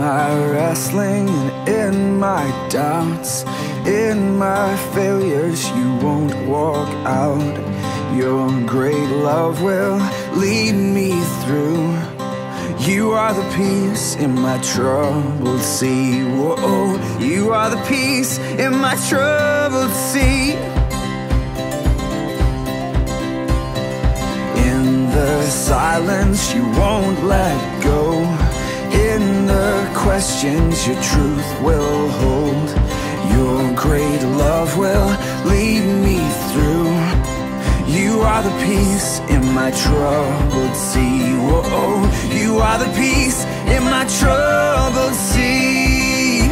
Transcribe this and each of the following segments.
my wrestling and in my doubts, in my failures, you won't walk out. Your great love will lead me through. You are the peace in my troubled sea. Whoa, you are the peace in my troubled sea. In the silence, you won't let go. In the questions, your truth will hold. Your great love will lead me through. You are the peace in my troubled sea. Whoa, you are the peace in my troubled sea.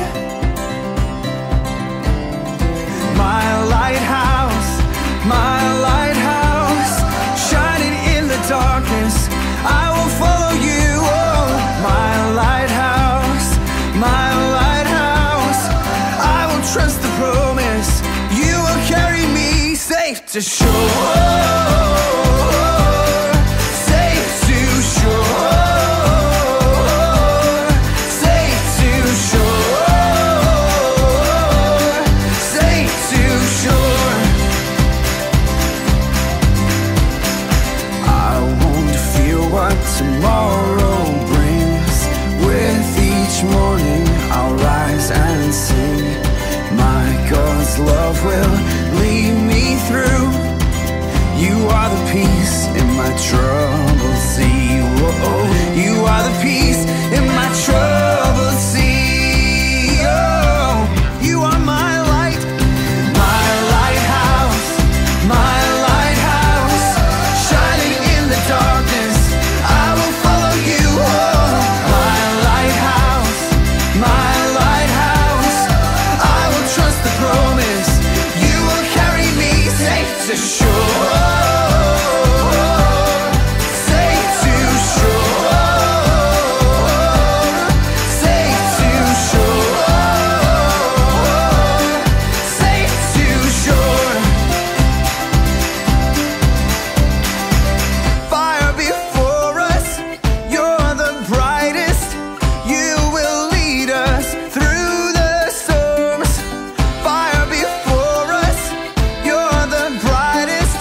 My lighthouse, shining in the darkness, I will follow you. Oh, my lighthouse, I will trust the promise. You will carry me safe to shore. Tomorrow brings. With each morning I'll rise and sing. My God's love will lead me through. You are the peace in my troubled sea. Whoa, you are the peace in my troubled sea. Oh, you are my light, my lighthouse, shining in the darkness. To shore, safe to shore, safe to shore, safe to shore. Fire before us, you're the brightest. You will lead us through the storms. Fire before us, you're the brightest.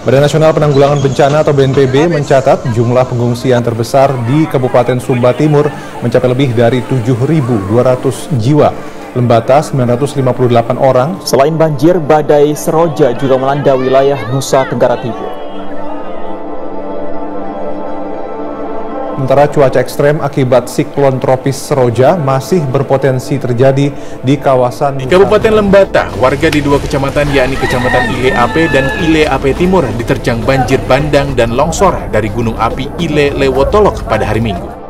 Badan Nasional Penanggulangan Bencana atau BNPB mencatat jumlah pengungsi yang terbesar di Kabupaten Sumba Timur mencapai lebih dari 7.200 jiwa. Lembata 958 orang. Selain banjir, badai Seroja juga melanda wilayah Nusa Tenggara Timur. Sementara cuaca ekstrem akibat siklon tropis Seroja masih berpotensi terjadi di kawasan di Kabupaten Lembata. Warga di dua kecamatan yakni Kecamatan Ile Ape dan Ile Ape Timur diterjang banjir bandang dan longsor dari gunung api Ile Lewotolok pada hari Minggu.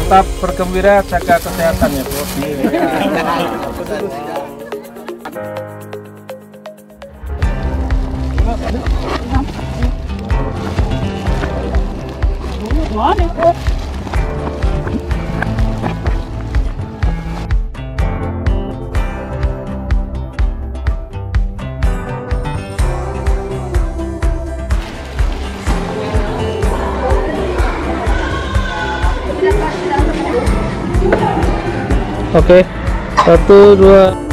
Tetap bergembira, jaga kesehatan ya Bu. Oke, 1, 2.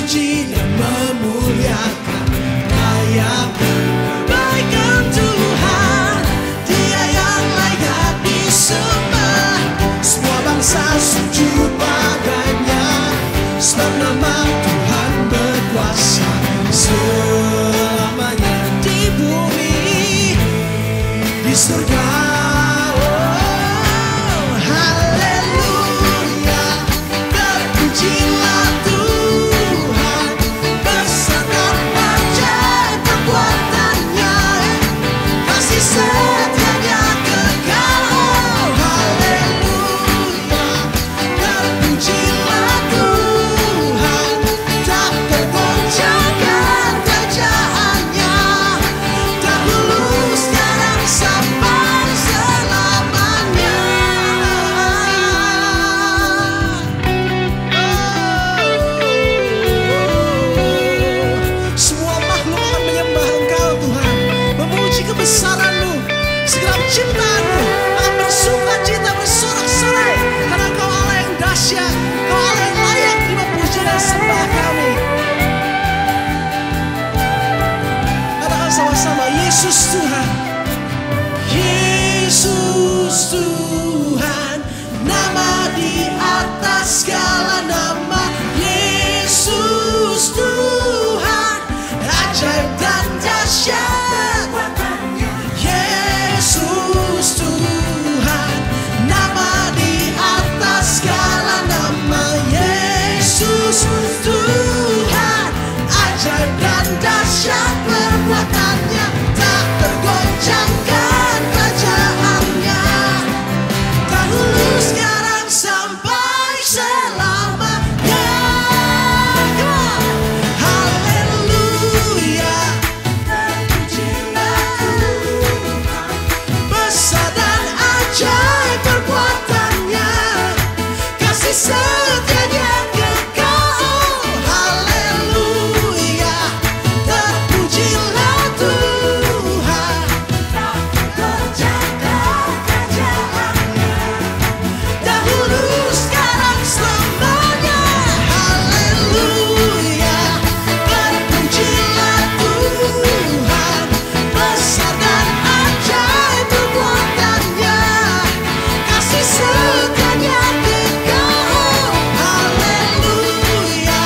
terpuji dan memuliakan layak. Baikkan Tuhan, Dia yang layak disembah. Semua bangsa sujud padanya, sebab nama Tuhan berkuasa selamanya di bumi, di surga. Oh, haleluya, terpujilah Tuhan, besar dan ajaib perbuatannya, kasih setianya kekal. Haleluya, terpujilah Tuhan, tak tergoncangkan kerajaannya, dahulu sekarang sampai selamanya. Semua makhluk akan menyembah Engkau Tuhan, memuji kebesaran-Mu. Segala ciptaan-Mu akan bersuka cita, bersorak-sorai, karena Engkau Allah yang dahsyat, Engkau Allah yang layak terima puji dan sembah kami. Katakan sama-sama, Yesus Tuhan, Yesus Tuhan, nama di atas segala nama. Yesus Tuhan, ajaib dan dahsyat. Yesus Tuhan, nama di atas segala nama. Yesus Tuhan, ajaib dan dahsyat perbuatannya, tak tergoncangkan kerajaannya, dahulu sekarang sampai selamanya. Come on. Haleluya, terpujilah Tuhan, besar dan ajaib perbuatannya, kasih setianya kekal. Haleluya, terpujilah Tuhan, tak tergoncangkan kerajaannya, dahulu sekarang selamanya. Haleluya, terpujilah Tuhan, besar dan ajaib perbuatannya, kasih setianya kekal. Haleluya,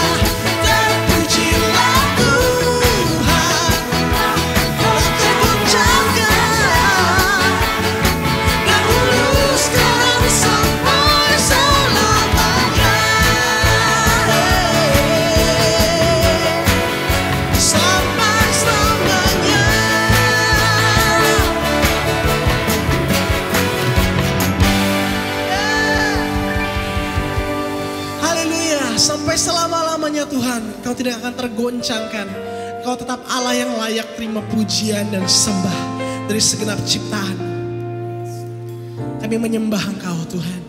terpujilah Tuhan, tak tergoncangkan, dahulu sekarang sampai selamanya. Sampai selamanya. Haleluya, sampai selama-lamanya Tuhan, Kau tidak akan tergoncangkan. Kau tetap Allah yang layak terima pujian dan sembah dari segenap ciptaan. Kami menyembah Engkau Tuhan.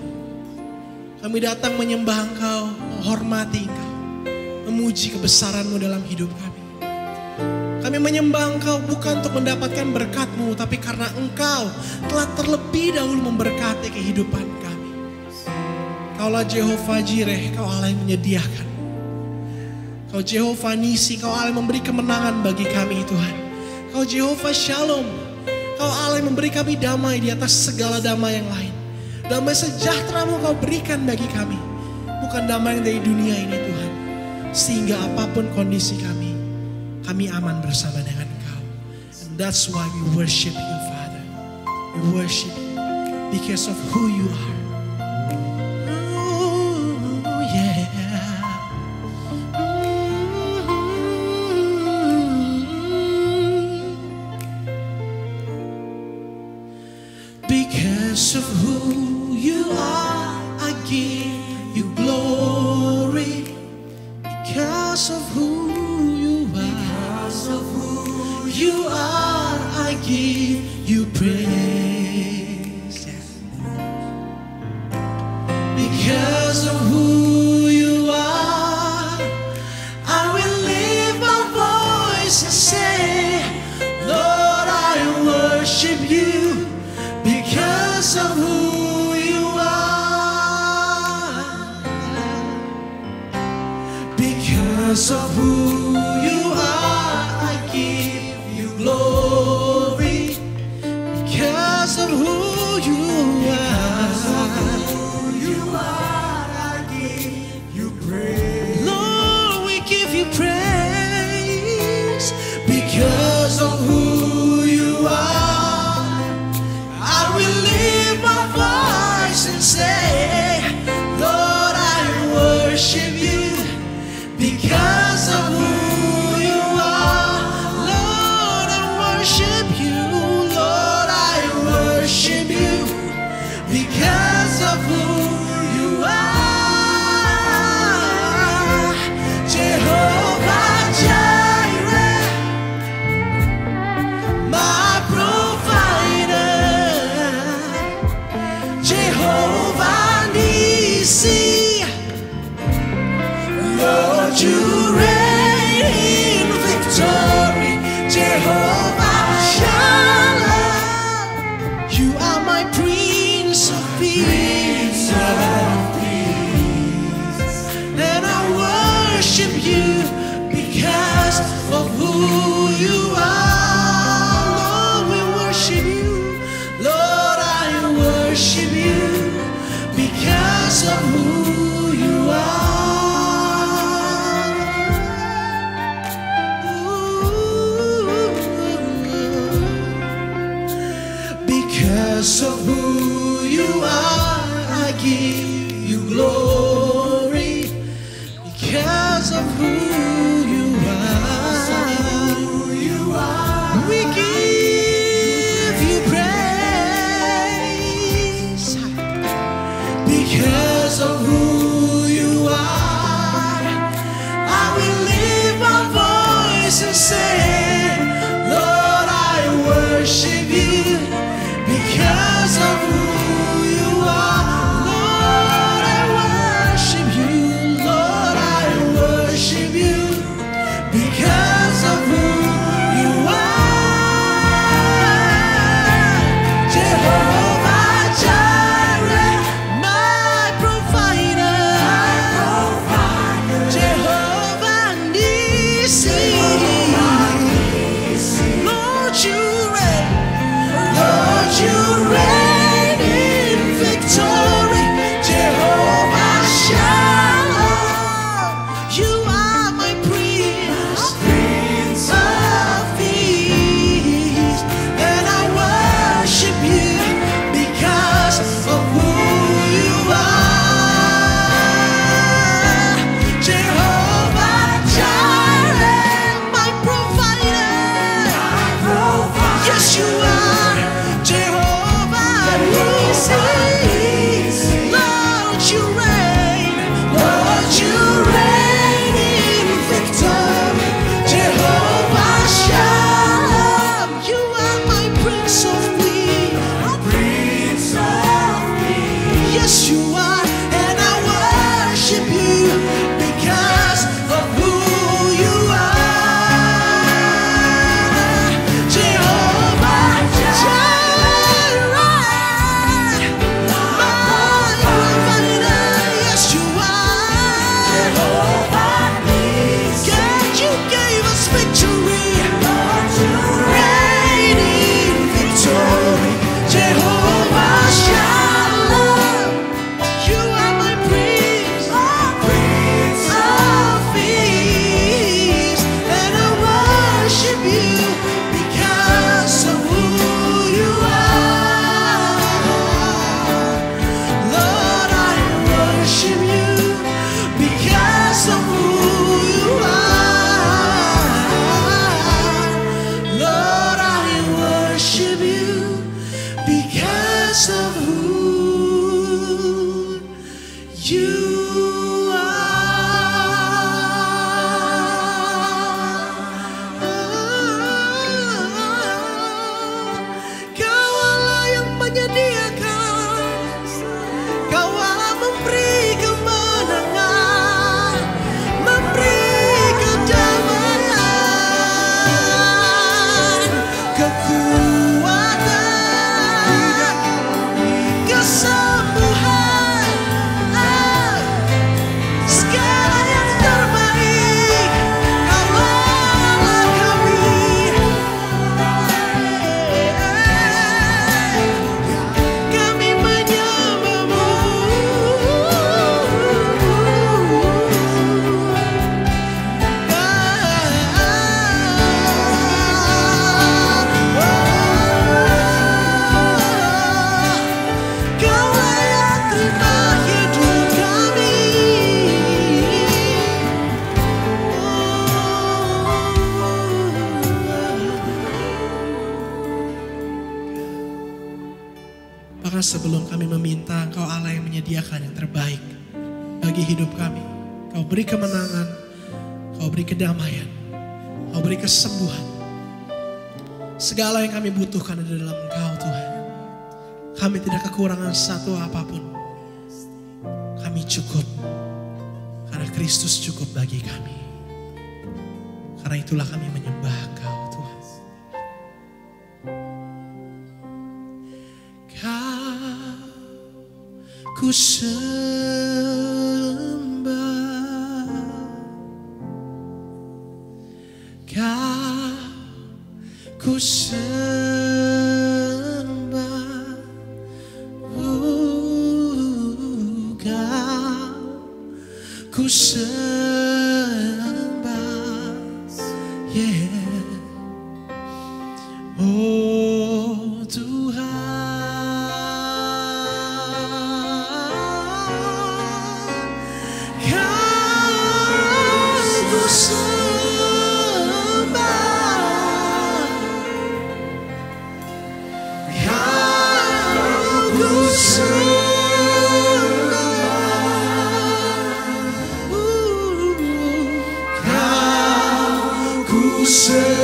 Kami datang menyembah Engkau, menghormati Engkau, memuji kebesaran-Mu dalam hidup kami. Kami menyembah Engkau bukan untuk mendapatkan berkat-Mu, tapi karena Engkau telah terlebih dahulu memberkati kehidupan kami. Kaulah Jehovah Jireh, Kau Allah yang menyediakan. Kau Jehovah Nisi, Kau Allah yang memberi kemenangan bagi kami Tuhan. Kau Jehovah Shalom, Kau Allah yang memberi kami damai di atas segala damai yang lain. Damai sejahtera-Mu Kau berikan bagi kami, bukan damai yang dari dunia ini Tuhan. Sehingga apapun kondisi kami aman bersama dengan Engkau. And that's why we worship you Father. We worship you because of who you are. Oh yeah. Because of who you are, I give you glory. Because of who you are, I give you praise. Because of who you are, I will lift my voice and say, Lord, I worship you. Because of who you are, because Because of who you are, I give you glory. Because of who you are, I give you praise. Lord, we give you praise. Because of who you are, I will lift my voice and say, Lord, I worship you. Because of who you are, Lord, I worship you. Lord, I worship you. Because of who you are, Jehovah Jireh, my provider, Jehovah Nissi. Lord, you reign in victory, Jehovah Shalom. You are my Prince of Peace, and I worship you because of who you are. Lord, we worship you. Lord, I worship you because of who you are. Because of who you are, I give you glory. Because of who you are, we give you praise. Because of who you are, I will lift my voice and say, Lord, I worship you. Because of who you are, Lord, I worship you. Lord, I worship you. Because of who you are, Jehovah Jireh, my provider, Jehovah Nissi. Karena sebelum kami meminta, Engkau Allah yang menyediakan yang terbaik bagi hidup kami. Kau beri kemenangan, Kau beri kedamaian, Kau beri kesembuhan. Segala yang kami butuhkan ada dalam Engkau Tuhan. Kami tidak kekurangan satu apapun. Kami cukup karena Kristus cukup bagi kami. Karena itulah kami menyembah Engkau Tuhan. Kau ku sembah, Kau ku sembah, Kau ku sembah, yeah. Oh Tuhan, Kau ku sembah, Kau ku sembah, Kau ku sembah.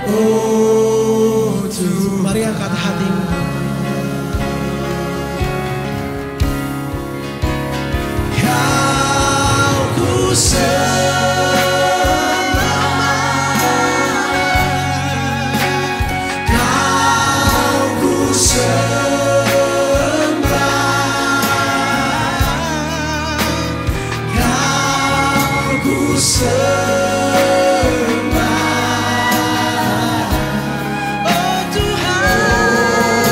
Oh Tuhan, mari angkat hatimu. Kau ku sembah, Kau ku sembah, Kau ku sembah. Oh Tuhan,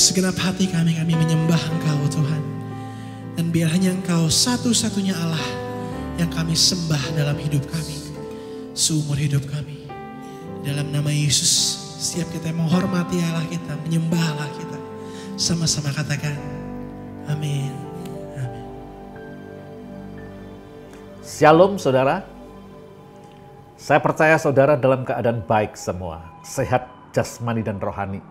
segenap hati kami menyembah Engkau Tuhan. Dan biar hanya Engkau satu-satunya Allah yang kami sembah dalam hidup kami, seumur hidup kami. Dalam nama Yesus, setiap kita menghormati Allah kita, menyembah Allah kita, sama-sama katakan, amin. Amin. Shalom saudara. Saya percaya saudara dalam keadaan baik semua, sehat jasmani dan rohani.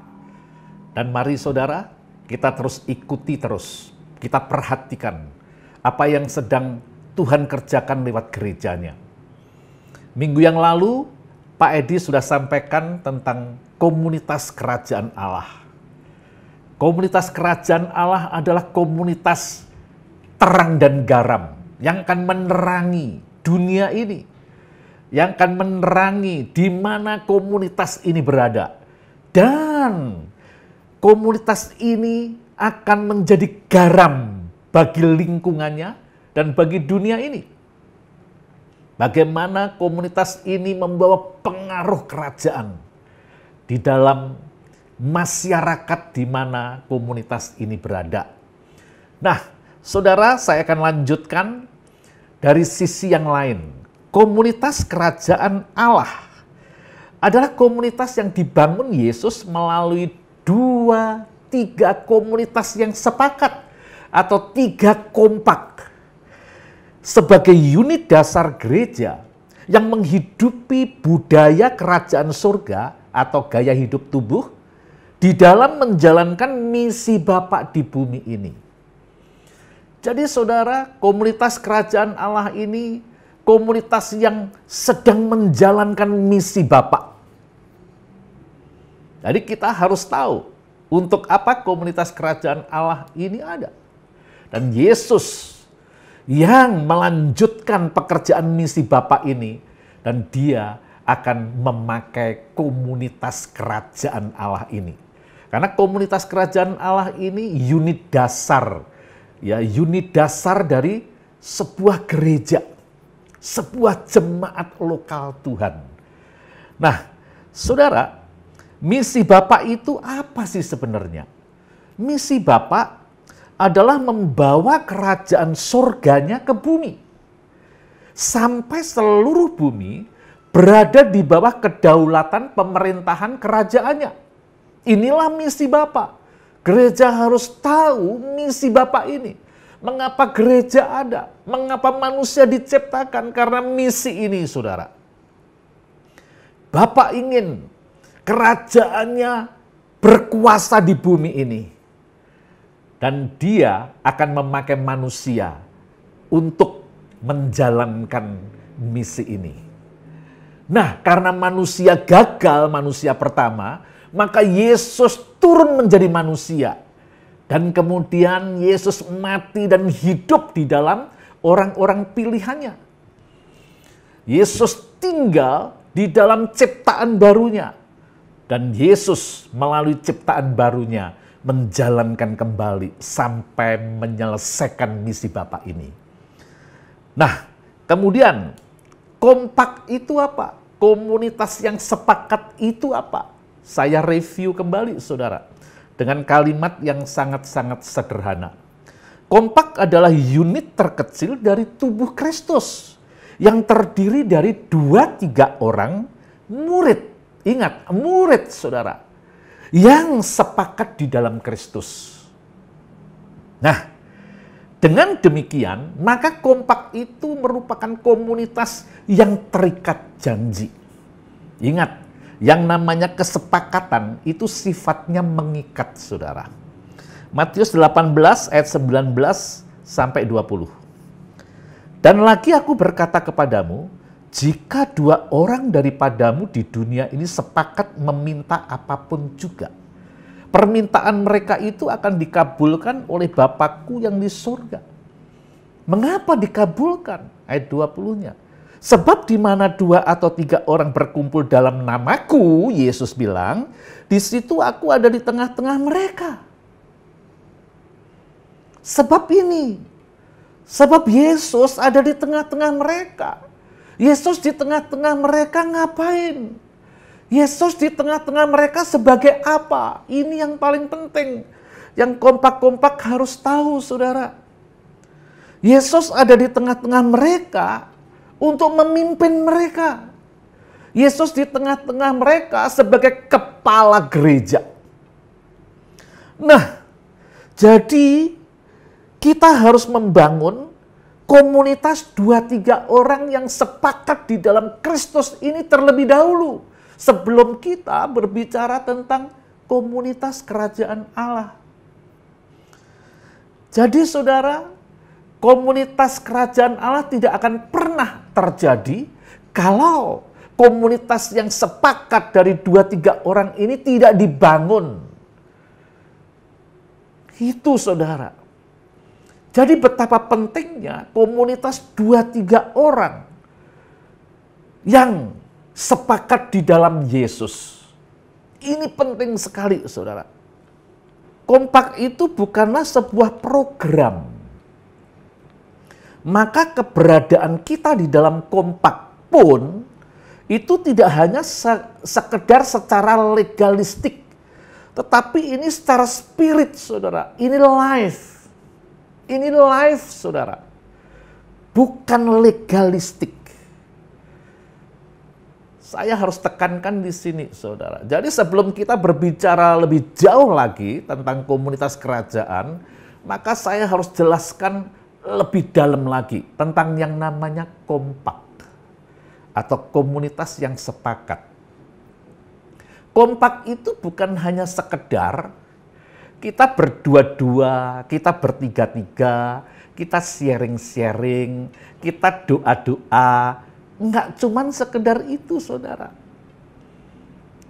Dan mari saudara, kita terus ikuti terus, kita perhatikan apa yang sedang Tuhan kerjakan lewat gerejanya. Minggu yang lalu, Pak Edi sudah sampaikan tentang komunitas kerajaan Allah. Komunitas kerajaan Allah adalah komunitas terang dan garam yang akan menerangi dunia ini, yang akan menerangi di mana komunitas ini berada. Dan komunitas ini akan menjadi garam bagi lingkungannya dan bagi dunia ini. Bagaimana komunitas ini membawa pengaruh kerajaan di dalam masyarakat di mana komunitas ini berada. Nah, saudara, saya akan lanjutkan dari sisi yang lain. Komunitas kerajaan Allah adalah komunitas yang dibangun Yesus melalui 2-3 komunitas yang sepakat atau 3 kompak sebagai unit dasar gereja yang menghidupi budaya kerajaan surga atau gaya hidup tubuh di dalam menjalankan misi Bapa di bumi ini. Jadi saudara, komunitas kerajaan Allah ini komunitas yang sedang menjalankan misi Bapa. Jadi kita harus tahu untuk apa komunitas kerajaan Allah ini ada. Dan Yesus yang melanjutkan pekerjaan misi Bapa ini, dan dia akan memakai komunitas kerajaan Allah ini. Karena komunitas kerajaan Allah ini unit dasar, ya, unit dasar dari sebuah gereja, sebuah jemaat lokal Tuhan. Nah, saudara, misi Bapa itu apa sih sebenarnya? Misi Bapa adalah membawa kerajaan surganya ke bumi. Sampai seluruh bumi berada di bawah kedaulatan pemerintahan kerajaannya. Inilah misi Bapa. Gereja harus tahu misi Bapa ini. Mengapa gereja ada? Mengapa manusia diciptakan? Karena misi ini, saudara. Bapa ingin kerajaannya berkuasa di bumi ini. Dan dia akan memakai manusia untuk menjalankan misi ini. Nah, karena manusia gagal, manusia pertama, maka Yesus turun menjadi manusia. Dan kemudian Yesus mati dan hidup di dalam orang-orang pilihannya. Yesus tinggal di dalam ciptaan barunya. Dan Yesus melalui ciptaan barunya menjalankan kembali sampai menyelesaikan misi Bapa ini. Nah, kemudian kompak itu apa? Komunitas yang sepakat itu apa? Saya review kembali, saudara, dengan kalimat yang sangat-sangat sederhana. Kompak adalah unit terkecil dari tubuh Kristus yang terdiri dari 2-3 orang murid. Ingat, murid, saudara, yang sepakat di dalam Kristus. Nah, dengan demikian, maka kompak itu merupakan komunitas yang terikat janji. Ingat, yang namanya kesepakatan itu sifatnya mengikat, saudara. Matius 18 ayat 19 sampai 20. Dan lagi aku berkata kepadamu, jika 2 orang daripadamu di dunia ini sepakat meminta apapun juga, permintaan mereka itu akan dikabulkan oleh Bapakku yang di surga. Mengapa dikabulkan? Ayat 20-nya. Sebab di mana 2 atau 3 orang berkumpul dalam namaku, Yesus bilang, di situ aku ada di tengah-tengah mereka. Sebab ini, sebab Yesus ada di tengah-tengah mereka. Yesus di tengah-tengah mereka ngapain? Yesus di tengah-tengah mereka sebagai apa? Ini yang paling penting. Yang kompak-kompak harus tahu, saudara. Yesus ada di tengah-tengah mereka untuk memimpin mereka. Yesus di tengah-tengah mereka sebagai kepala gereja. Nah, jadi kita harus membangun komunitas 2-3 orang yang sepakat di dalam Kristus ini terlebih dahulu. Sebelum kita berbicara tentang komunitas kerajaan Allah. Jadi saudara, komunitas kerajaan Allah tidak akan pernah terjadi kalau komunitas yang sepakat dari 2-3 orang ini tidak dibangun. Itu saudara. Jadi betapa pentingnya komunitas 2-3 orang yang sepakat di dalam Yesus. Ini penting sekali saudara. Kompak itu bukanlah sebuah program. Maka keberadaan kita di dalam kompak pun itu tidak hanya sekedar secara legalistik. Tetapi ini secara spirit saudara. Ini life. Ini life saudara. Bukan legalistik. Saya harus tekankan di sini, saudara. Jadi sebelum kita berbicara lebih jauh lagi tentang komunitas kerajaan, maka saya harus jelaskan lebih dalam lagi tentang yang namanya kompak atau komunitas yang sepakat. Kompak itu bukan hanya sekedar kita berdua-dua, kita bertiga-tiga, kita sharing-sharing, kita doa-doa. Enggak cuman sekedar itu saudara.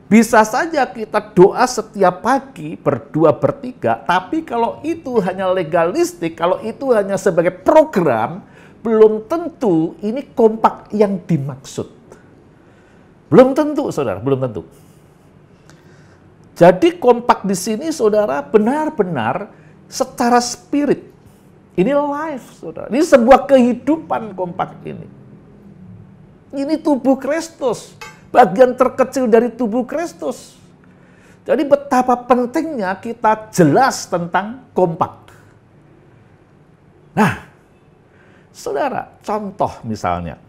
Bisa saja kita doa setiap pagi berdua bertiga, tapi kalau itu hanya legalistik, kalau itu hanya sebagai program, belum tentu ini kompak yang dimaksud. Belum tentu saudara, belum tentu. Jadi kompak di sini saudara benar-benar secara spirit. Ini life saudara, ini sebuah kehidupan kompak ini. Ini tubuh Kristus, bagian terkecil dari tubuh Kristus. Jadi betapa pentingnya kita jelas tentang kompak. Nah, saudara, contoh misalnya.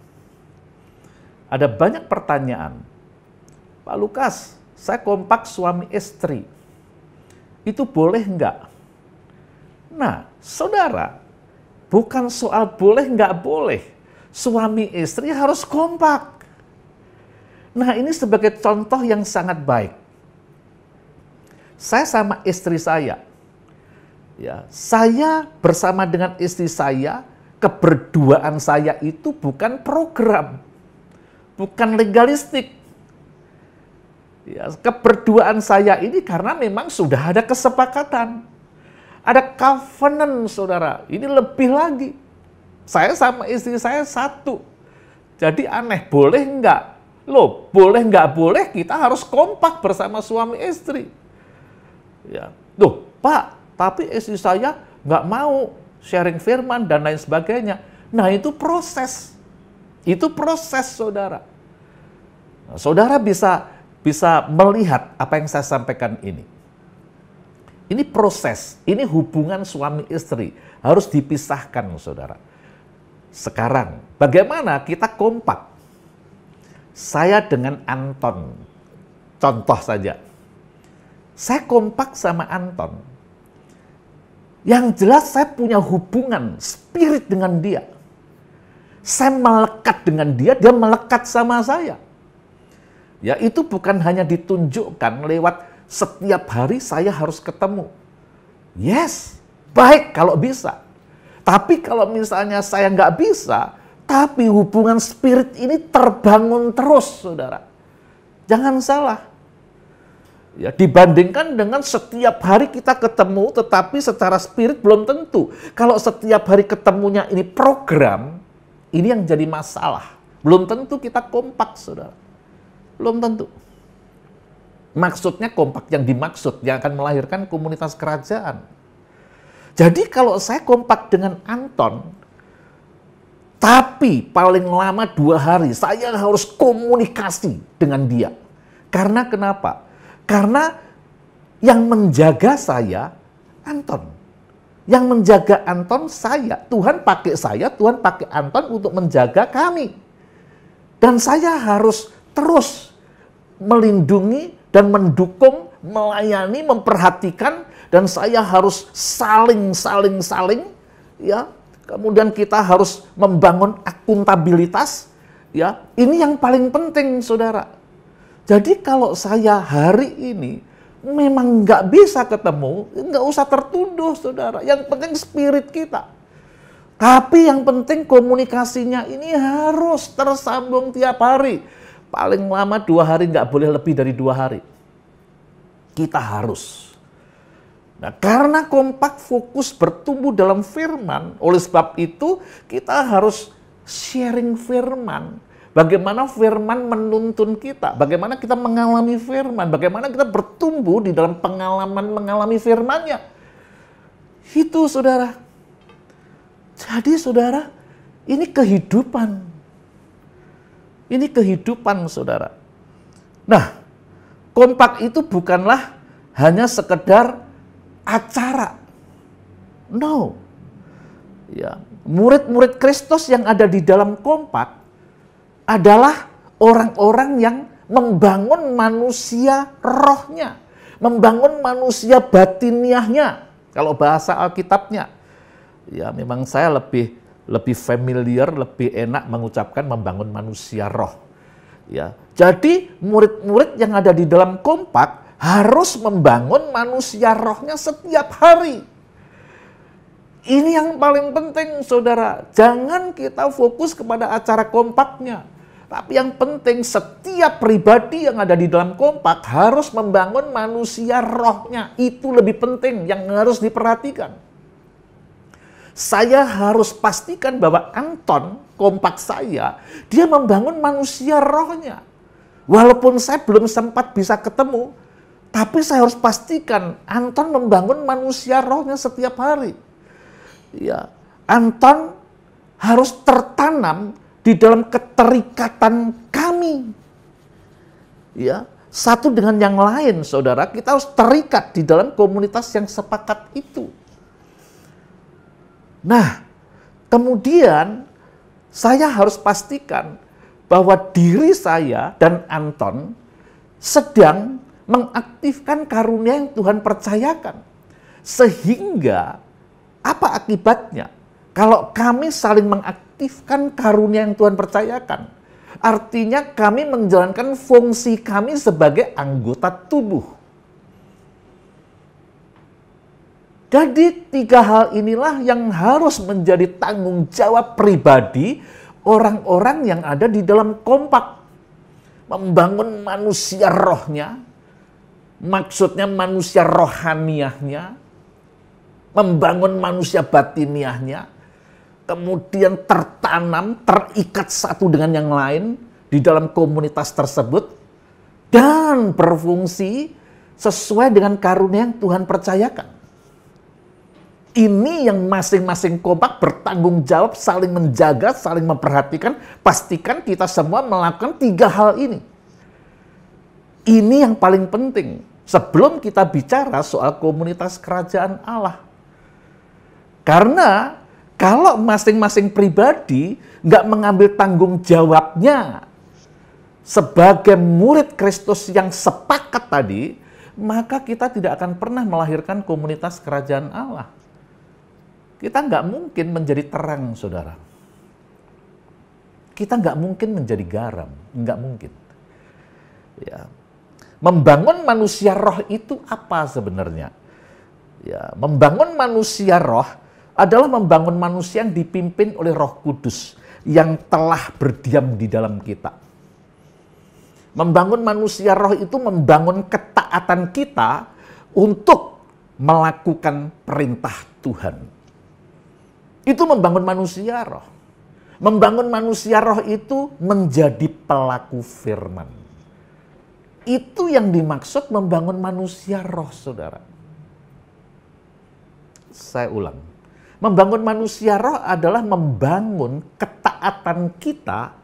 Ada banyak pertanyaan. Pak Lukas, saya kompak suami istri. Itu boleh enggak? Nah, saudara, bukan soal boleh enggak boleh. Suami istri harus kompak. Nah, ini sebagai contoh yang sangat baik. Saya sama istri saya. Ya, saya bersama dengan istri saya, keberduaan saya itu bukan program. Bukan legalistik. Ya, keberduaan saya ini karena memang sudah ada kesepakatan. Ada covenant, saudara. Ini lebih lagi. Saya sama istri saya satu. Jadi aneh, boleh enggak? Loh, boleh enggak boleh, kita harus kompak bersama suami istri. Ya. Loh, Pak, tapi istri saya enggak mau sharing firman dan lain sebagainya. Nah, itu proses. Itu proses, saudara. Nah, saudara bisa melihat apa yang saya sampaikan ini. Ini proses, ini hubungan suami istri. Harus dipisahkan, saudara. Sekarang, bagaimana kita kompak? Saya dengan Anton, contoh saja. Saya kompak sama Anton. Yang jelas saya punya hubungan spirit dengan dia. Saya melekat dengan dia, dia melekat sama saya. Ya, itu bukan hanya ditunjukkan lewat setiap hari saya harus ketemu. Yes, baik kalau bisa. Tapi kalau misalnya saya nggak bisa, tapi hubungan spirit ini terbangun terus, saudara. Jangan salah. Ya, dibandingkan dengan setiap hari kita ketemu, tetapi secara spirit belum tentu. Kalau setiap hari ketemunya ini program, ini yang jadi masalah. Belum tentu kita kompak, saudara. Belum tentu. Maksudnya kompak yang dimaksud, yang akan melahirkan komunitas kerajaan. Jadi kalau saya kompak dengan Anton, tapi paling lama 2 hari, saya harus komunikasi dengan dia. Karena kenapa? Karena yang menjaga saya Anton. Yang menjaga Anton saya. Tuhan pakai saya, Tuhan pakai Anton untuk menjaga kami. Dan saya harus terus melindungi dan mendukung, melayani, memperhatikan, dan saya harus saling ya. Kemudian kita harus membangun akuntabilitas, ya. Ini yang paling penting, saudara. Jadi kalau saya hari ini memang nggak bisa ketemu, nggak usah tertuduh, saudara. Yang penting spirit kita. Tapi yang penting komunikasinya ini harus tersambung tiap hari. Paling lama 2 hari, nggak boleh lebih dari 2 hari. Kita harus. Nah, karena kompak fokus bertumbuh dalam firman, oleh sebab itu kita harus sharing firman. Bagaimana firman menuntun kita, bagaimana kita mengalami firman, bagaimana kita bertumbuh di dalam pengalaman mengalami firman-Nya. Itu, saudara. Jadi, saudara, ini kehidupan. Ini kehidupan, saudara. Nah, kompak itu bukanlah hanya sekedar acara. No. Ya, murid-murid Kristus yang ada di dalam kompak adalah orang-orang yang membangun manusia rohnya, membangun manusia batiniahnya. Kalau bahasa Alkitabnya, ya memang saya lebih familiar, lebih enak mengucapkan membangun manusia roh. Ya, jadi murid-murid yang ada di dalam kompak harus membangun manusia rohnya setiap hari. Ini yang paling penting, saudara. Jangan kita fokus kepada acara kompaknya. Tapi yang penting setiap pribadi yang ada di dalam kompak harus membangun manusia rohnya. Itu lebih penting yang harus diperhatikan. Saya harus pastikan bahwa Anton, kompak saya, dia membangun manusia rohnya. Walaupun saya belum sempat bisa ketemu, tapi saya harus pastikan Anton membangun manusia rohnya setiap hari. Ya, Anton harus tertanam di dalam keterikatan kami. Ya, satu dengan yang lain, saudara, kita harus terikat di dalam komunitas yang sepakat itu. Nah, kemudian saya harus pastikan bahwa diri saya dan Anton sedang mengaktifkan karunia yang Tuhan percayakan. Sehingga apa akibatnya? Kalau kami saling mengaktifkan karunia yang Tuhan percayakan, artinya kami menjalankan fungsi kami sebagai anggota tubuh. Jadi 3 hal inilah yang harus menjadi tanggung jawab pribadi orang-orang yang ada di dalam kompak. Membangun manusia rohnya, maksudnya manusia rohaniahnya, membangun manusia batiniahnya, kemudian tertanam, terikat satu dengan yang lain di dalam komunitas tersebut, dan berfungsi sesuai dengan karunia yang Tuhan percayakan. Ini yang masing-masing kompak bertanggung jawab, saling menjaga, saling memperhatikan, pastikan kita semua melakukan 3 hal ini. Ini yang paling penting sebelum kita bicara soal komunitas kerajaan Allah. Karena kalau masing-masing pribadi nggak mengambil tanggung jawabnya sebagai murid Kristus yang sepakat tadi, maka kita tidak akan pernah melahirkan komunitas kerajaan Allah. Kita nggak mungkin menjadi terang, saudara. Kita nggak mungkin menjadi garam, nggak mungkin. Ya. Membangun manusia roh itu apa sebenarnya? Ya, membangun manusia roh adalah membangun manusia yang dipimpin oleh Roh Kudus yang telah berdiam di dalam kita. Membangun manusia roh itu membangun ketaatan kita untuk melakukan perintah Tuhan. Itu membangun manusia roh. Membangun manusia roh itu menjadi pelaku firman. Itu yang dimaksud membangun manusia roh, saudara. Saya ulang. Membangun manusia roh adalah membangun ketaatan kita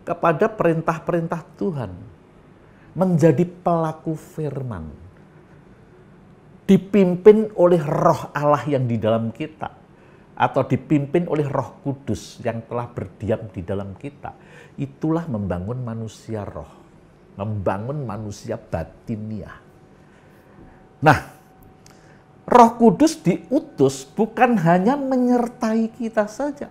kepada perintah-perintah Tuhan. Menjadi pelaku firman. dipimpin oleh Roh Allah yang di dalam kita, atau dipimpin oleh Roh Kudus yang telah berdiam di dalam kita, itulah membangun manusia roh, membangun manusia batiniah. Nah, Roh Kudus diutus bukan hanya menyertai kita saja.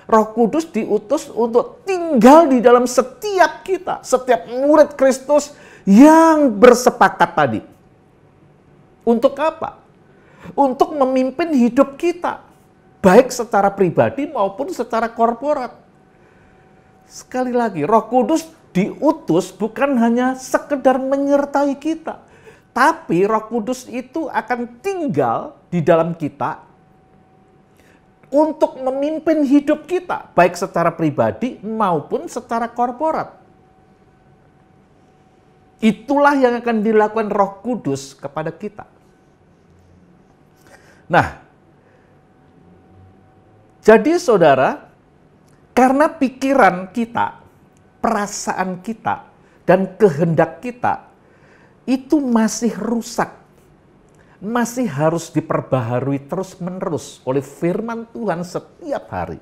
Roh Kudus diutus untuk tinggal di dalam setiap kita, setiap murid Kristus yang bersepakat tadi. Untuk apa? Untuk memimpin hidup kita, baik secara pribadi maupun secara korporat. Sekali lagi, Roh Kudus diutus bukan hanya sekedar menyertai kita, tapi Roh Kudus itu akan tinggal di dalam kita untuk memimpin hidup kita, baik secara pribadi maupun secara korporat. Itulah yang akan dilakukan Roh Kudus kepada kita. Nah, jadi saudara, karena pikiran kita, perasaan kita, dan kehendak kita itu masih rusak, masih harus diperbaharui terus-menerus oleh firman Tuhan setiap hari.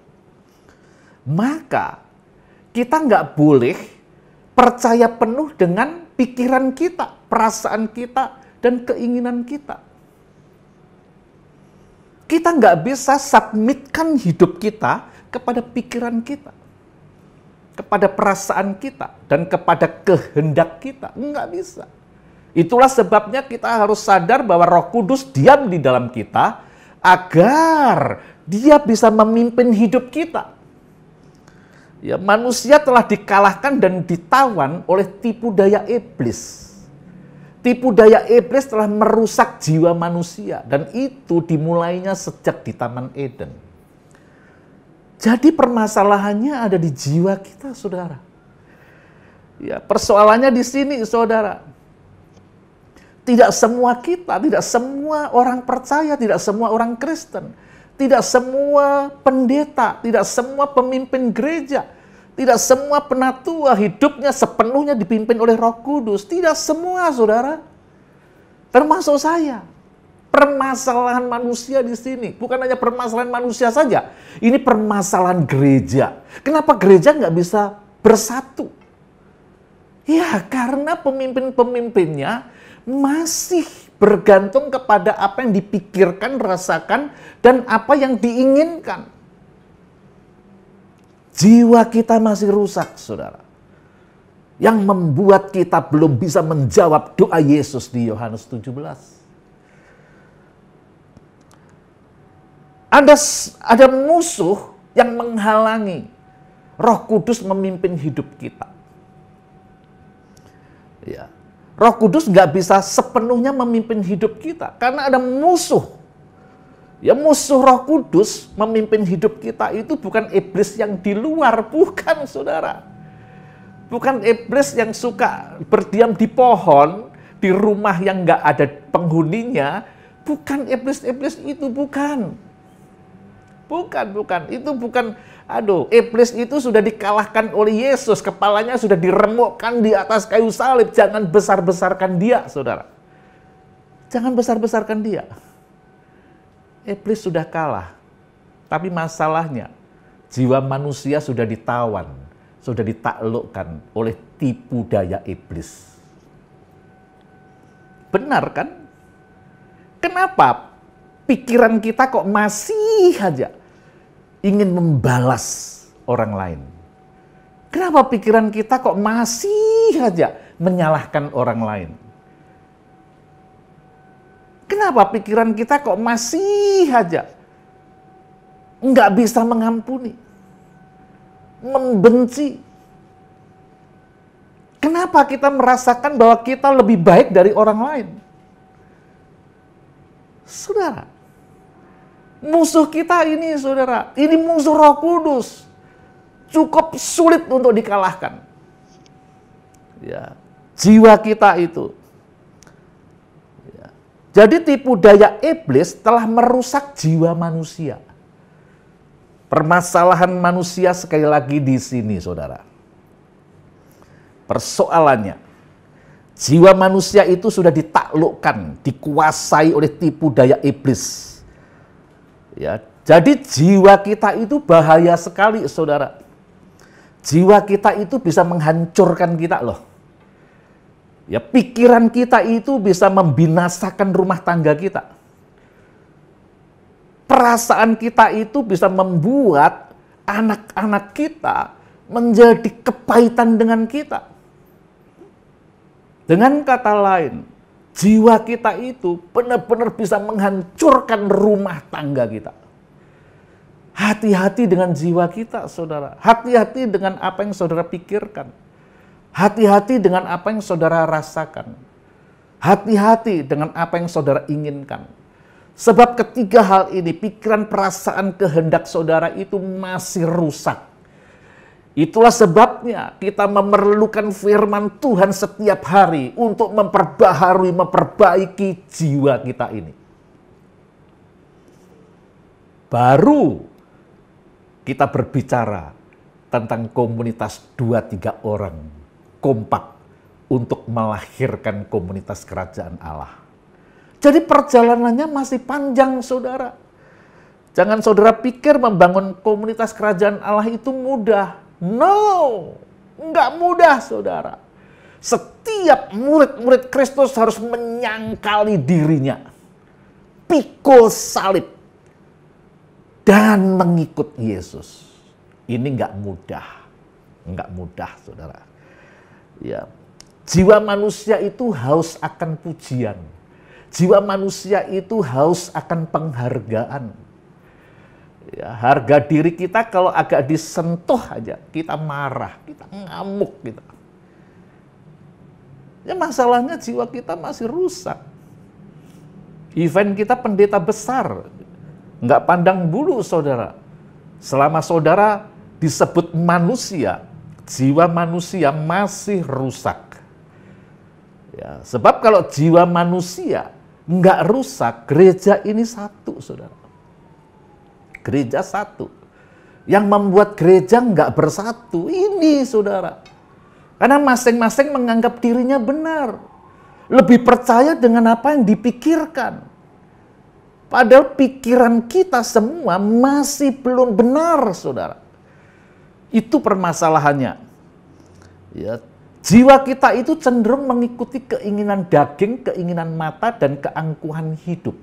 Maka kita nggak boleh percaya penuh dengan pikiran kita, perasaan kita, dan keinginan kita. Kita nggak bisa submitkan hidup kita kepada pikiran kita, kepada perasaan kita, dan kepada kehendak kita. Nggak bisa. Itulah sebabnya kita harus sadar bahwa Roh Kudus diam di dalam kita agar Dia bisa memimpin hidup kita. Ya, manusia telah dikalahkan dan ditawan oleh tipu daya iblis. Tipu daya iblis telah merusak jiwa manusia dan itu dimulainya sejak di Taman Eden. Jadi permasalahannya ada di jiwa kita, saudara. Ya, persoalannya di sini, saudara. Tidak semua kita, tidak semua orang percaya, tidak semua orang Kristen, tidak semua pendeta, tidak semua pemimpin gereja, tidak semua penatua hidupnya sepenuhnya dipimpin oleh Roh Kudus. Tidak semua, saudara. Termasuk saya. Permasalahan manusia di sini bukan hanya permasalahan manusia saja. Ini permasalahan gereja. Kenapa gereja nggak bisa bersatu? Ya, karena pemimpin-pemimpinnya masih bergantung kepada apa yang dipikirkan, rasakan, dan apa yang diinginkan. Jiwa kita masih rusak, saudara. Yang membuat kita belum bisa menjawab doa Yesus di Yohanes 17. Ada musuh yang menghalangi Roh Kudus memimpin hidup kita. Ya. Roh Kudus nggak bisa sepenuhnya memimpin hidup kita karena ada musuh. Ya, musuh Roh Kudus memimpin hidup kita itu bukan iblis yang di luar, bukan, saudara. Bukan iblis yang suka berdiam di pohon, di rumah yang nggak ada penghuninya. Bukan iblis-iblis itu, bukan. Bukan. Itu bukan, iblis itu sudah dikalahkan oleh Yesus. Kepalanya sudah diremukkan di atas kayu salib. Jangan besar-besarkan dia, saudara. Jangan besar-besarkan dia. Iblis sudah kalah. Tapi masalahnya, jiwa manusia sudah ditawan, sudah ditaklukkan oleh tipu daya iblis. Benar kan? Kenapa pikiran kita kok masih aja ingin membalas orang lain? Kenapa pikiran kita kok masih aja menyalahkan orang lain? Kenapa pikiran kita kok masih aja nggak bisa mengampuni, membenci? Kenapa kita merasakan bahwa kita lebih baik dari orang lain? Saudara, musuh kita ini, saudara, ini musuh Roh Kudus. Cukup sulit untuk dikalahkan. Ya, jiwa kita itu. Ya. Jadi tipu daya iblis telah merusak jiwa manusia. Permasalahan manusia sekali lagi di sini, saudara. Persoalannya, Jiwa manusia itu sudah ditaklukkan, dikuasai oleh tipu daya iblis. Ya, jadi jiwa kita itu bahaya sekali, saudara. Jiwa kita itu bisa menghancurkan kita loh. Ya, pikiran kita itu bisa membinasakan rumah tangga kita. Perasaan kita itu bisa membuat anak-anak kita menjadi kepahitan dengan kita. Dengan kata lain, jiwa kita itu benar-benar bisa menghancurkan rumah tangga kita. Hati-hati dengan jiwa kita, saudara. Hati-hati dengan apa yang saudara pikirkan. Hati-hati dengan apa yang saudara rasakan. Hati-hati dengan apa yang saudara inginkan. Sebab ketiga hal ini, pikiran, perasaan, kehendak saudara itu masih rusak. Itulah sebabnya kita memerlukan firman Tuhan setiap hari untuk memperbaharui, memperbaiki jiwa kita ini. Baru kita berbicara tentang komunitas 2-3 orang kompak untuk melahirkan komunitas kerajaan Allah. Jadi perjalanannya masih panjang, saudara. Jangan saudara pikir membangun komunitas kerajaan Allah itu mudah. No, nggak mudah, saudara. Setiap murid-murid Kristus harus menyangkali dirinya, pikul salib, dan mengikut Yesus. Ini nggak mudah, saudara. Ya, jiwa manusia itu haus akan pujian. Jiwa manusia itu haus akan penghargaan. Ya, harga diri kita kalau agak disentuh aja, kita marah, kita ngamuk gitu. Ya, masalahnya jiwa kita masih rusak. Event kita pendeta besar, nggak pandang bulu, saudara. Selama saudara disebut manusia, jiwa manusia masih rusak. Ya, sebab kalau jiwa manusia nggak rusak, gereja ini satu, saudara. Gereja satu. Yang membuat gereja nggak bersatu, ini, saudara. Karena masing-masing menganggap dirinya benar. Lebih percaya dengan apa yang dipikirkan. Padahal pikiran kita semua masih belum benar, saudara. Itu permasalahannya. Ya, jiwa kita itu cenderung mengikuti keinginan daging, keinginan mata, dan keangkuhan hidup.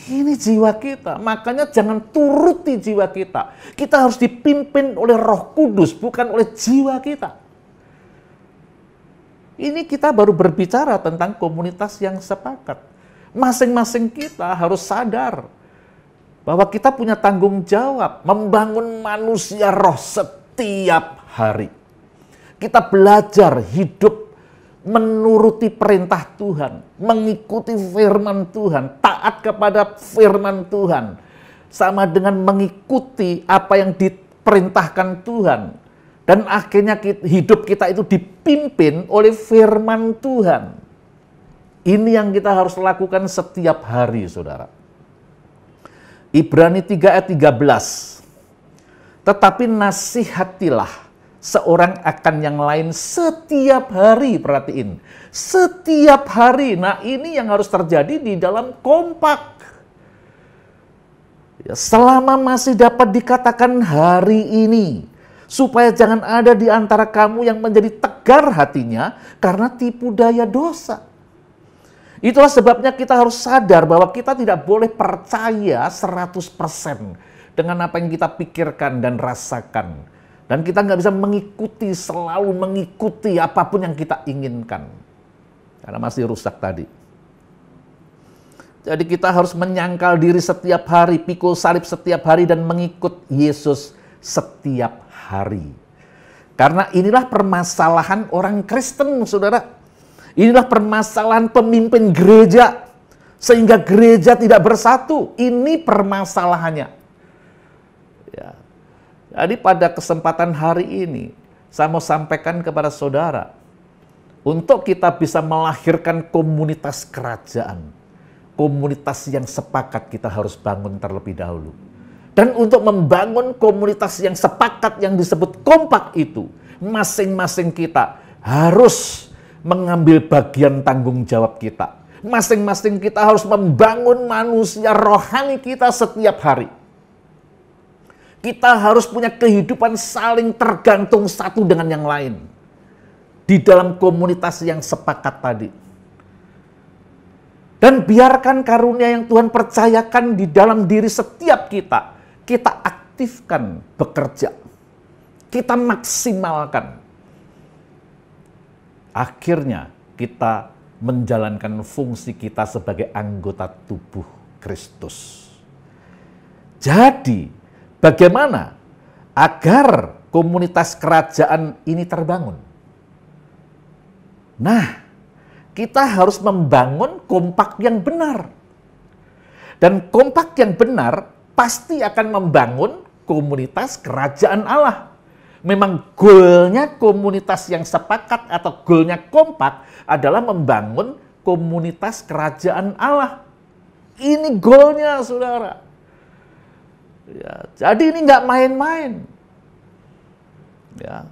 Ini jiwa kita, makanya jangan turuti jiwa kita. Kita harus dipimpin oleh Roh Kudus, bukan oleh jiwa kita. Ini kita baru berbicara tentang komunitas yang sepakat. Masing-masing kita harus sadar bahwa kita punya tanggung jawab membangun manusia roh setiap hari. Kita belajar hidup menuruti perintah Tuhan, mengikuti firman Tuhan, taat kepada firman Tuhan, sama dengan mengikuti apa yang diperintahkan Tuhan. Dan akhirnya hidup kita itu dipimpin oleh firman Tuhan. Ini yang kita harus lakukan setiap hari, saudara. Ibrani 3 ayat 13. Tetapi nasihatilah seorang akan yang lain setiap hari, perhatiin. Setiap hari. Nah, ini yang harus terjadi di dalam kompak. Ya, selama masih dapat dikatakan hari ini. Supaya jangan ada di antara kamu yang menjadi tegar hatinya karena tipu daya dosa. Itulah sebabnya kita harus sadar bahwa kita tidak boleh percaya 100% dengan apa yang kita pikirkan dan rasakan. Dan kita nggak bisa selalu mengikuti apapun yang kita inginkan. Karena masih rusak tadi. Jadi kita harus menyangkal diri setiap hari, pikul salib setiap hari, dan mengikut Yesus setiap hari. Karena inilah permasalahan orang Kristen, saudara. Inilah permasalahan pemimpin gereja. Sehingga gereja tidak bersatu. Ini permasalahannya. Ya. Jadi pada kesempatan hari ini, saya mau sampaikan kepada saudara, untuk kita bisa melahirkan komunitas kerajaan, komunitas yang sepakat kita harus bangun terlebih dahulu. Dan untuk membangun komunitas yang sepakat yang disebut kompak itu, masing-masing kita harus mengambil bagian tanggung jawab kita. Masing-masing kita harus membangun manusia rohani kita setiap hari. Kita harus punya kehidupan saling tergantung satu dengan yang lain. Di dalam komunitas yang sepakat tadi. Dan biarkan karunia yang Tuhan percayakan di dalam diri setiap kita. Kita aktifkan bekerja. Kita maksimalkan. Akhirnya kita menjalankan fungsi kita sebagai anggota tubuh Kristus. Jadi, bagaimana agar komunitas kerajaan ini terbangun? Nah, kita harus membangun kompak yang benar. Dan kompak yang benar pasti akan membangun komunitas kerajaan Allah. Memang goalnya komunitas yang sepakat atau goalnya kompak adalah membangun komunitas kerajaan Allah. Ini goalnya, saudara. Ya, jadi ini nggak main-main. Ya,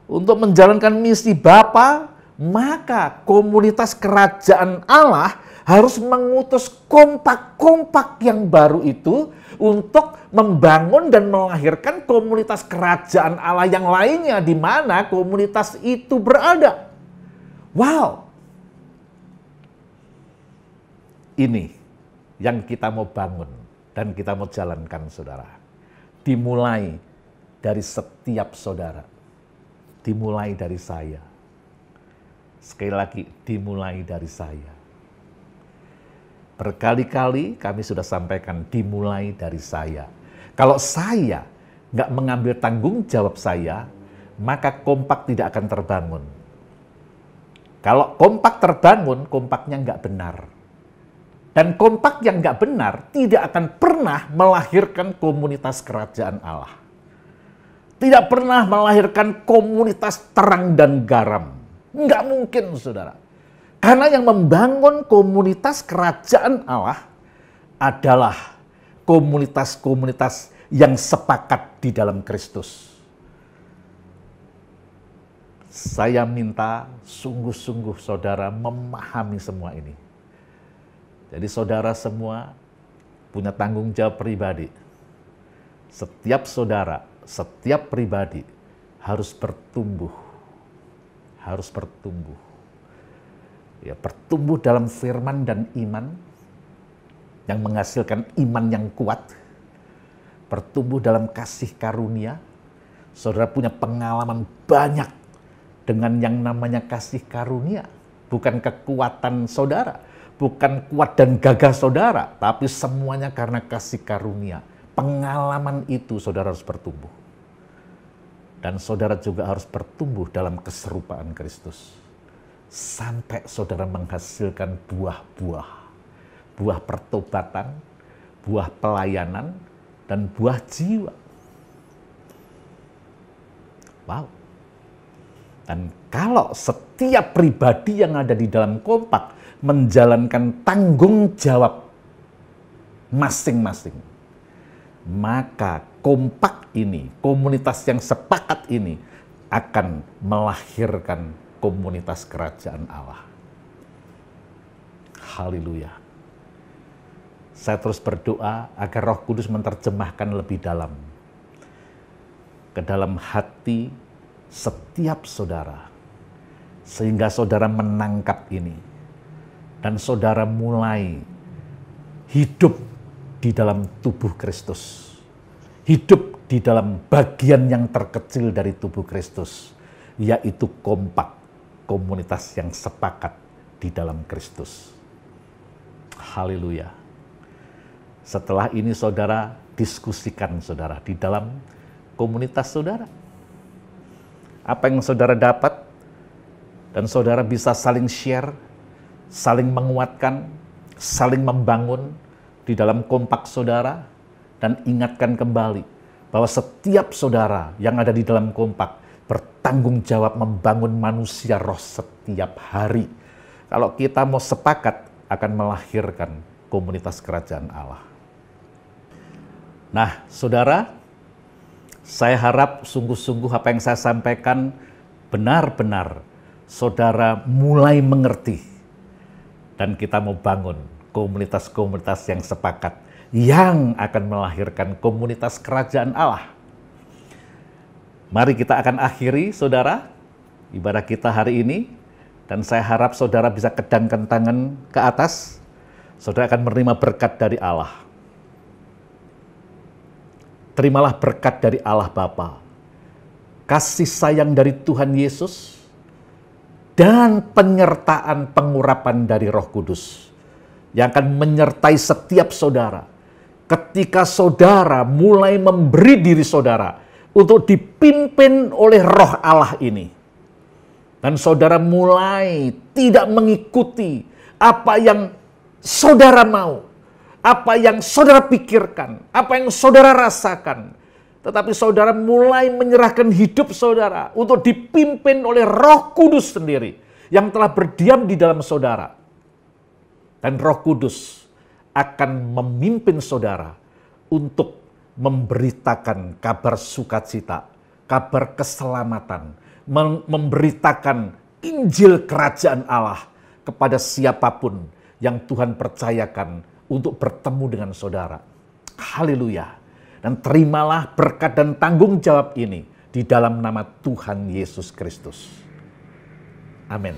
untuk menjalankan misi Bapa, maka komunitas kerajaan Allah harus mengutus kompak-kompak yang baru itu untuk membangun dan melahirkan komunitas kerajaan Allah yang lainnya di mana komunitas itu berada. Wow. Ini yang kita mau bangun dan kita mau jalankan, saudara. Dimulai dari setiap saudara. Dimulai dari saya. Sekali lagi, dimulai dari saya. Berkali-kali kami sudah sampaikan, dimulai dari saya. Kalau saya nggak mengambil tanggung jawab saya, maka kompak tidak akan terbangun. Kalau kompak terbangun, kompaknya nggak benar. Dan kompak yang nggak benar tidak akan pernah melahirkan komunitas kerajaan Allah. Tidak pernah melahirkan komunitas terang dan garam. Nggak mungkin, saudara. Karena yang membangun komunitas kerajaan Allah adalah komunitas-komunitas yang sepakat di dalam Kristus. Saya minta sungguh-sungguh saudara memahami semua ini. Jadi saudara semua punya tanggung jawab pribadi. Setiap saudara, setiap pribadi harus bertumbuh. Harus bertumbuh. Ya, bertumbuh dalam firman dan iman yang menghasilkan iman yang kuat, bertumbuh dalam kasih karunia. Saudara punya pengalaman banyak dengan yang namanya kasih karunia, bukan kekuatan saudara, bukan kuat dan gagah saudara, tapi semuanya karena kasih karunia. Pengalaman itu saudara harus bertumbuh. Dan saudara juga harus bertumbuh dalam keserupaan Kristus. Sampai saudara menghasilkan buah-buah. Buah pertobatan, buah pelayanan, dan buah jiwa. Wow. Dan kalau setiap pribadi yang ada di dalam kompak menjalankan tanggung jawab masing-masing, maka kompak ini, komunitas yang sepakat ini akan melahirkan komunitas kerajaan Allah. Haleluya. Saya terus berdoa agar Roh Kudus menerjemahkan lebih dalam ke dalam hati setiap saudara, sehingga saudara menangkap ini dan saudara mulai hidup di dalam tubuh Kristus, hidup di dalam bagian yang terkecil dari tubuh Kristus, yaitu kompak, komunitas yang sepakat di dalam Kristus. Haleluya. Setelah ini saudara diskusikan saudara di dalam komunitas saudara. Apa yang saudara dapat dan saudara bisa saling share, saling menguatkan, saling membangun di dalam kompak saudara, dan ingatkan kembali bahwa setiap saudara yang ada di dalam kompak bertanggung jawab membangun manusia roh setiap hari. Kalau kita mau sepakat akan melahirkan komunitas kerajaan Allah. Nah, saudara, saya harap sungguh-sungguh apa yang saya sampaikan benar-benar saudara mulai mengerti. Dan kita mau bangun komunitas-komunitas yang sepakat, yang akan melahirkan komunitas kerajaan Allah. Mari kita akan akhiri, saudara, ibadah kita hari ini. Dan saya harap saudara bisa kedangkan tangan ke atas. Saudara akan menerima berkat dari Allah. Terimalah berkat dari Allah Bapa, kasih sayang dari Tuhan Yesus, dan penyertaan pengurapan dari Roh Kudus yang akan menyertai setiap saudara ketika saudara mulai memberi diri saudara untuk dipimpin oleh Roh Allah ini. Dan saudara mulai tidak mengikuti apa yang saudara mau, apa yang saudara pikirkan, apa yang saudara rasakan. Tetapi saudara mulai menyerahkan hidup saudara untuk dipimpin oleh Roh Kudus sendiri yang telah berdiam di dalam saudara. Dan Roh Kudus akan memimpin saudara untuk memberitakan kabar sukacita, kabar keselamatan, memberitakan Injil Kerajaan Allah kepada siapapun yang Tuhan percayakan untuk bertemu dengan saudara. Haleluya. Dan terimalah berkat dan tanggung jawab ini di dalam nama Tuhan Yesus Kristus. Amin.